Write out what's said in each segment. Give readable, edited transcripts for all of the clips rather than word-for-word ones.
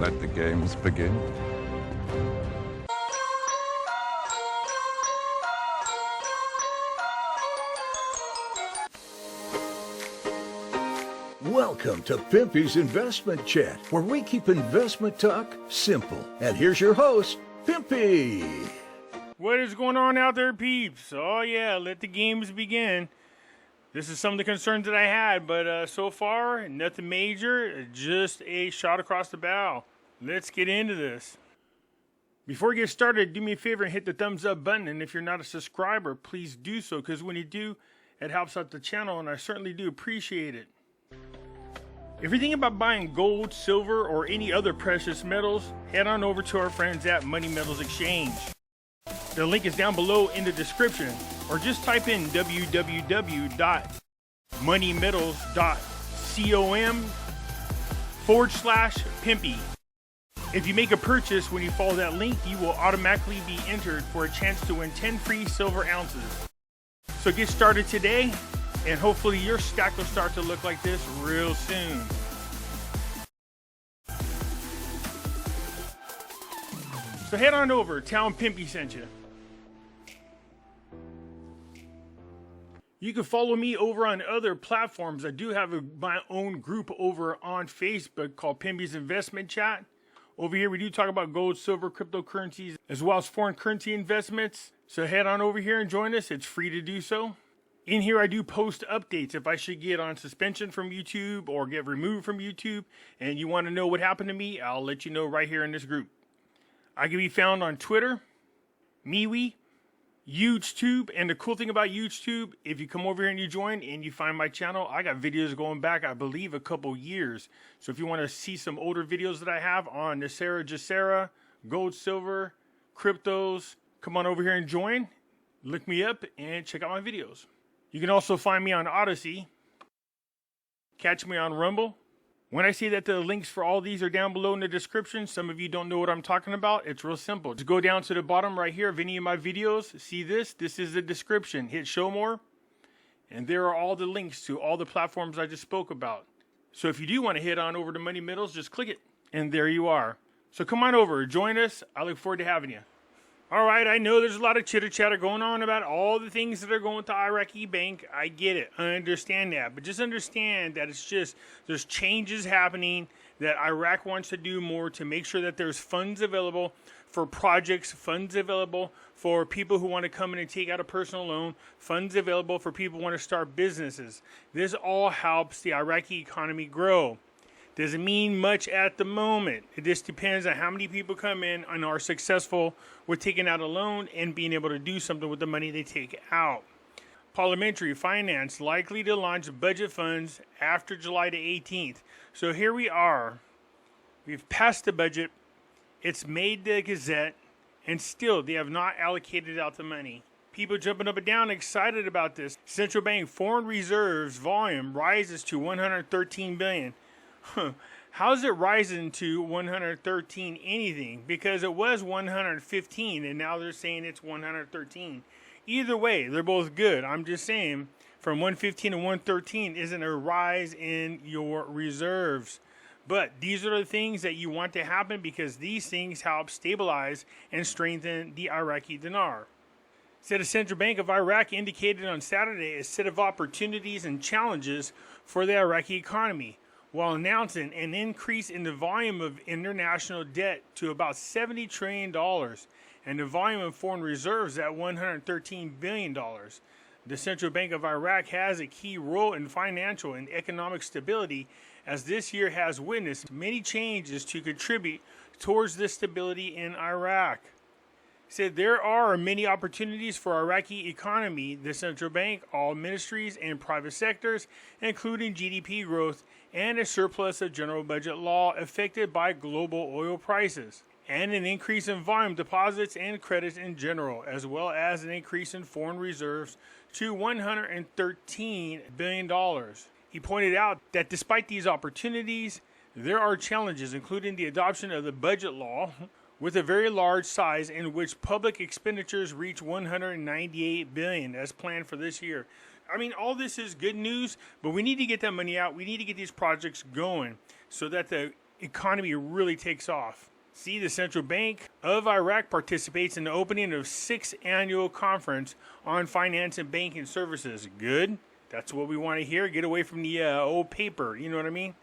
Let the games begin. Welcome to Pimpy's Investment Chat, where we keep investment talk simple. And here's your host, Pimpy. What is going on out there, peeps? Oh yeah, let the games begin. This is some of the concerns that I had, but so far, nothing major, just a shot across the bow. Let's get into this. Before we get started, do me a favor and hit the thumbs up button, and if you're not a subscriber, please do so, because when you do, it helps out the channel, and I certainly do appreciate it. If you're thinking about buying gold, silver, or any other precious metals, head on over to our friends at Money Metals Exchange. The link is down below in the description, or just type in www.moneymetals.com/Pimpy. If you make a purchase when you follow that link, you will automatically be entered for a chance to win 10 free silver ounces. So get started today, and hopefully your stack will start to look like this real soon. So head on over, tell them Pimpy sent you. You can follow me over on other platforms. I do have my own group over on Facebook called Pimpy's Investment Chat. Over here we do talk about gold, silver, cryptocurrencies, as well as foreign currency investments. So head on over here and join us. It's free to do so. In here I do post updates if I should get on suspension from YouTube or get removed from YouTube and you want to know what happened to me, I'll let you know right here in this group. I can be found on Twitter, MeWe, YouTube, and the cool thing about YouTube, if you come over here and you join and you find my channel, I got videos going back, I believe, a couple years. So if you want to see some older videos that I have on Nasera, Jacera, gold, silver, cryptos, come on over here and join, look me up, and check out my videos. You can also find me on Odyssey, catch me on Rumble. When I say that the links for all these are down below in the description, some of you don't know what I'm talking about. It's real simple. Just go down to the bottom right here of any of my videos. See this? This is the description. Hit show more. And there are all the links to all the platforms I just spoke about. So if you do want to head on over to Money Metals, just click it. And there you are. So come on over. Join us. I look forward to having you. All right, I know there's a lot of chitter-chatter going on about all the things that are going to Iraqi Bank. I get it. I understand that. But just understand that there's changes happening, that Iraq wants to do more to make sure that there's funds available for projects, funds available for people who want to come in and take out a personal loan, funds available for people who want to start businesses. This all helps the Iraqi economy grow. Doesn't mean much at the moment. It just depends on how many people come in and are successful with taking out a loan and being able to do something with the money they take out. Parliamentary finance likely to launch budget funds after July the 18th. So here we are. We've passed the budget. It's made the Gazette, and still they have not allocated out the money. People jumping up and down excited about this. Central bank foreign reserves volume rises to 113 billion. How's it rising to 113 anything? Because it was 115 and now they're saying it's 113. Either way, they're both good. I'm just saying from 115 to 113 isn't a rise in your reserves. But these are the things that you want to happen because these things help stabilize and strengthen the Iraqi dinar. Said the Central Bank of Iraq indicated on Saturday a set of opportunities and challenges for the Iraqi economy, while announcing an increase in the volume of international debt to about $70 trillion and the volume of foreign reserves at $113 billion. The Central Bank of Iraq has a key role in financial and economic stability, as this year has witnessed many changes to contribute towards this stability in Iraq. Said there are many opportunities for Iraqi economy, the central bank, all ministries and private sectors, including GDP growth and a surplus of general budget law affected by global oil prices, and an increase in volume deposits and credits in general, as well as an increase in foreign reserves to $113 billion. He pointed out that despite these opportunities, there are challenges, including the adoption of the budget law, with a very large size in which public expenditures reach $198 billion as planned for this year. I mean, all this is good news, but we need to get that money out. We need to get these projects going so that the economy really takes off. See, the Central Bank of Iraq participates in the opening of 6th annual conference on finance and banking services. Good. That's what we want to hear. Get away from the old paper. You know what I mean?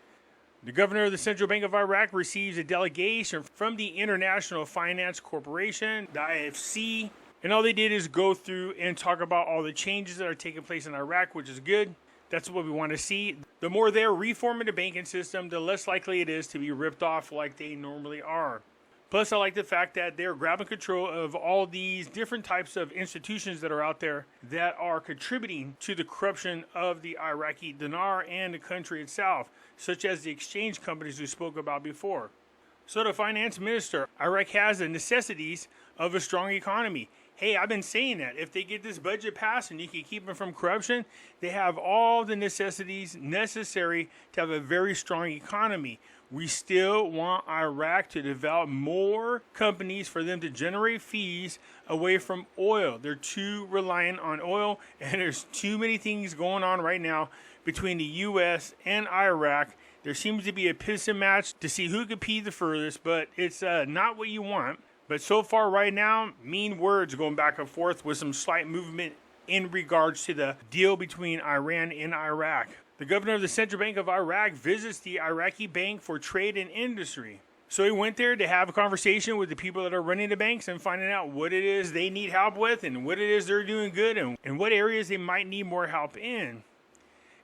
The governor of the Central Bank of Iraq receives a delegation from the International Finance Corporation, the IFC, and all they did is go through and talk about all the changes that are taking place in Iraq, which is good. That's what we want to see. The more they're reforming the banking system, the less likely it is to be ripped off like they normally are. Plus, I like the fact that they're grabbing control of all these different types of institutions that are out there that are contributing to the corruption of the Iraqi Dinar and the country itself, such as the exchange companies we spoke about before. So the finance minister, Iraq has the necessities of a strong economy. Hey, I've been saying that. If they get this budget passed and you can keep them from corruption, they have all the necessities necessary to have a very strong economy. We still want Iraq to develop more companies for them to generate fees away from oil. They're too reliant on oil, and there's too many things going on right now between the U.S. and Iraq. There seems to be a pissing match to see who can pee the furthest, but it's not what you want. But so far right now, mean words going back and forth with some slight movement in regards to the deal between Iran and Iraq. The governor of the Central Bank of Iraq visits the Iraqi Bank for Trade and Industry. So he went there to have a conversation with the people that are running the banks and finding out what it is they need help with and what it is they're doing good and what areas they might need more help in.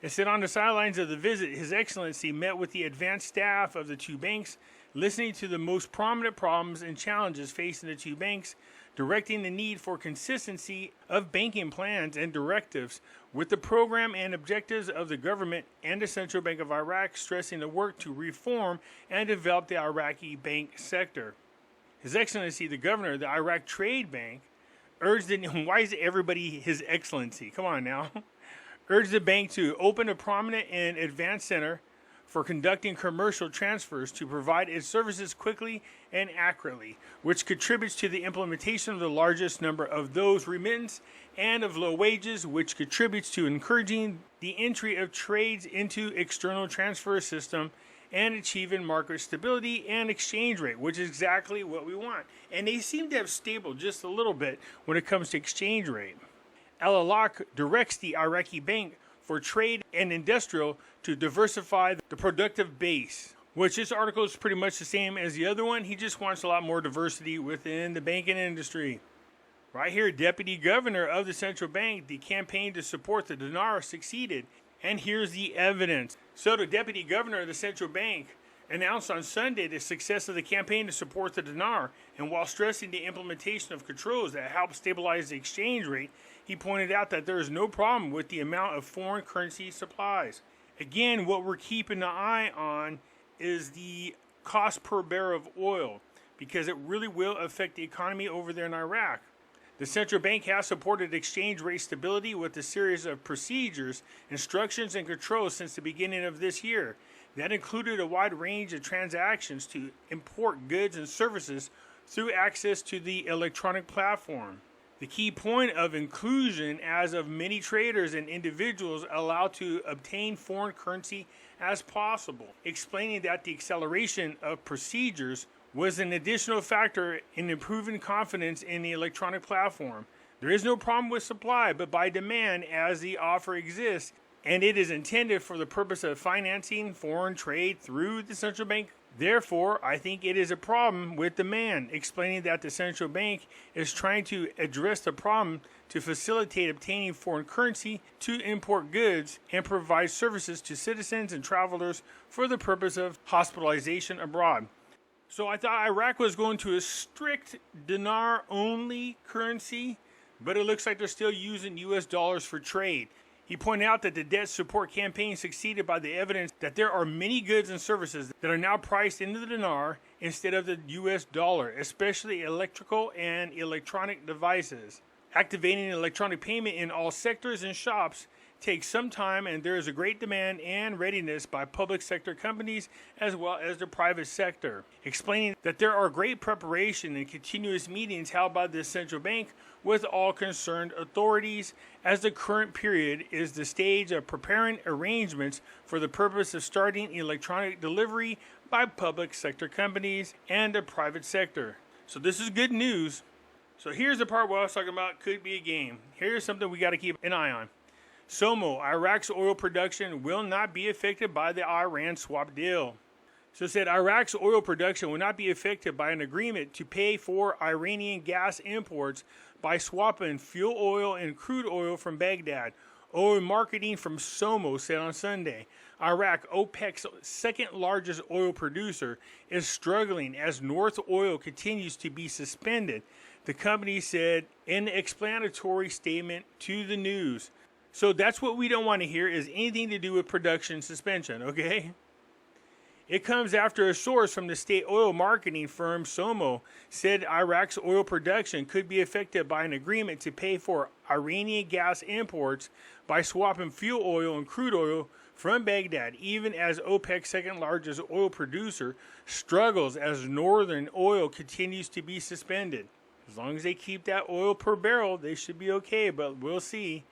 And sit on the sidelines of the visit, His Excellency met with the advanced staff of the two banks, listening to the most prominent problems and challenges facing the two banks, directing the need for consistency of banking plans and directives with the program and objectives of the government and the Central Bank of Iraq, stressing the work to reform and develop the Iraqi bank sector. His Excellency, the governor of the Iraq Trade Bank, urged why is everybody His Excellency? Come on now. Urged the bank to open a prominent and advanced center for conducting commercial transfers to provide its services quickly and accurately, which contributes to the implementation of the largest number of those remittance and of low wages, which contributes to encouraging the entry of trades into external transfer system and achieving market stability and exchange rate, which is exactly what we want. And they seem to have stable just a little bit when it comes to exchange rate. Al-Alaq directs the Iraqi Bank for Trade and Industrial to diversify the productive base, which this article is pretty much the same as the other one. He just wants a lot more diversity within the banking industry. Right here, Deputy Governor of the Central Bank, the campaign to support the dinar succeeded. And here's the evidence. So the Deputy Governor of the Central Bank announced on Sunday the success of the campaign to support the dinar, and while stressing the implementation of controls that help stabilize the exchange rate, he pointed out that there is no problem with the amount of foreign currency supplies. Again, what we're keeping an eye on is the cost per barrel of oil, because it really will affect the economy over there in Iraq. The central bank has supported exchange rate stability with a series of procedures, instructions, and controls since the beginning of this year. That included a wide range of transactions to import goods and services through access to the electronic platform. The key point of inclusion as of many traders and individuals allowed to obtain foreign currency as possible, explaining that the acceleration of procedures was an additional factor in improving confidence in the electronic platform. There is no problem with supply, but by demand as the offer exists, and it is intended for the purpose of financing foreign trade through the central bank. Therefore, I think it is a problem with demand, explaining that the central bank is trying to address the problem to facilitate obtaining foreign currency to import goods and provide services to citizens and travelers for the purpose of hospitalization abroad. So I thought Iraq was going to a strict dinar-only currency, but it looks like they're still using U.S. dollars for trade. He pointed out that the debt support campaign succeeded by the evidence that there are many goods and services that are now priced into the dinar instead of the U.S. dollar, especially electrical and electronic devices. Activating electronic payment in all sectors and shops takes some time, and there is a great demand and readiness by public sector companies as well as the private sector, explaining that there are great preparation and continuous meetings held by the central bank with all concerned authorities, as the current period is the stage of preparing arrangements for the purpose of starting electronic delivery by public sector companies and the private sector. So this is good news. So here's the part where I was talking about could be a game. Here's something we got to keep an eye on. SOMO, Iraq's oil production will not be affected by the Iran swap deal. So it said Iraq's oil production will not be affected by an agreement to pay for Iranian gas imports by swapping fuel oil and crude oil from Baghdad. Oil marketing from SOMO said on Sunday. Iraq, OPEC's second largest oil producer, is struggling as North Oil continues to be suspended, the company said in an explanatory statement to the news. So that's what we don't want to hear, is anything to do with production suspension, okay? It comes after a source from the state oil marketing firm SOMO said Iraq's oil production could be affected by an agreement to pay for Iranian gas imports by swapping fuel oil and crude oil from Baghdad, even as OPEC's second largest oil producer struggles as Northern Oil continues to be suspended. As long as they keep that oil per barrel, they should be okay, but we'll see.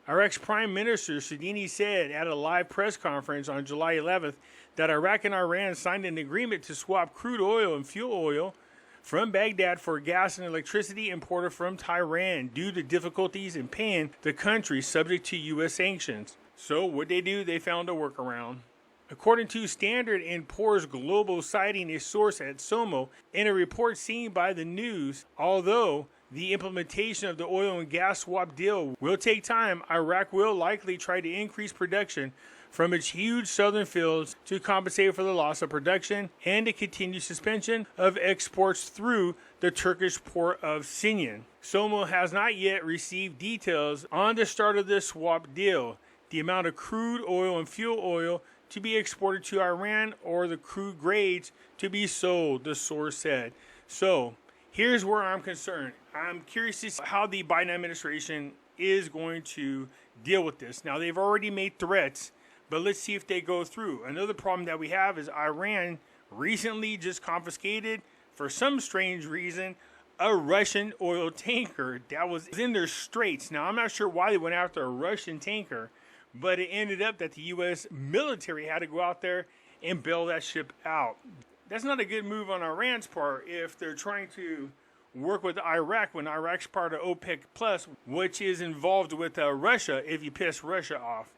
Iraq's Prime Minister Soudani said at a live press conference on July 11th that Iraq and Iran signed an agreement to swap crude oil and fuel oil from Baghdad for gas and electricity imported from Tehran due to difficulties in paying the country subject to U.S. sanctions. So what they do, they found a workaround. According to Standard & Poor's Global, citing a source at SOMO in a report seen by the news, although the implementation of the oil and gas swap deal will take time, Iraq will likely try to increase production from its huge southern fields to compensate for the loss of production and the continued suspension of exports through the Turkish port of Sinyan. SOMO has not yet received details on the start of this swap deal, the amount of crude oil and fuel oil to be exported to Iran, or the crude grades to be sold, the source said. So here's where I'm concerned. I'm curious to see how the Biden administration is going to deal with this. Now, they've already made threats, but let's see if they go through. Another problem that we have is Iran recently just confiscated, for some strange reason, a Russian oil tanker that was in their straits. Now, I'm not sure why they went after a Russian tanker, but it ended up that the U.S. military had to go out there and bail that ship out. That's not a good move on Iran's part if they're trying to work with Iraq when Iraq's part of OPEC Plus, which is involved with Russia if you piss Russia off.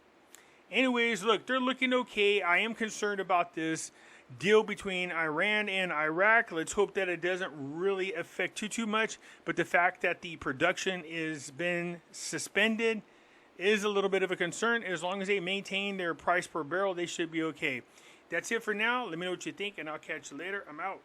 Anyways, look, they're looking okay. I am concerned about this deal between Iran and Iraq. Let's hope that it doesn't really affect too much, but the fact that the production is been suspended is a little bit of a concern. As long as they maintain their price per barrel, they should be okay. That's it for now. Let me know what you think, and I'll catch you later. I'm out.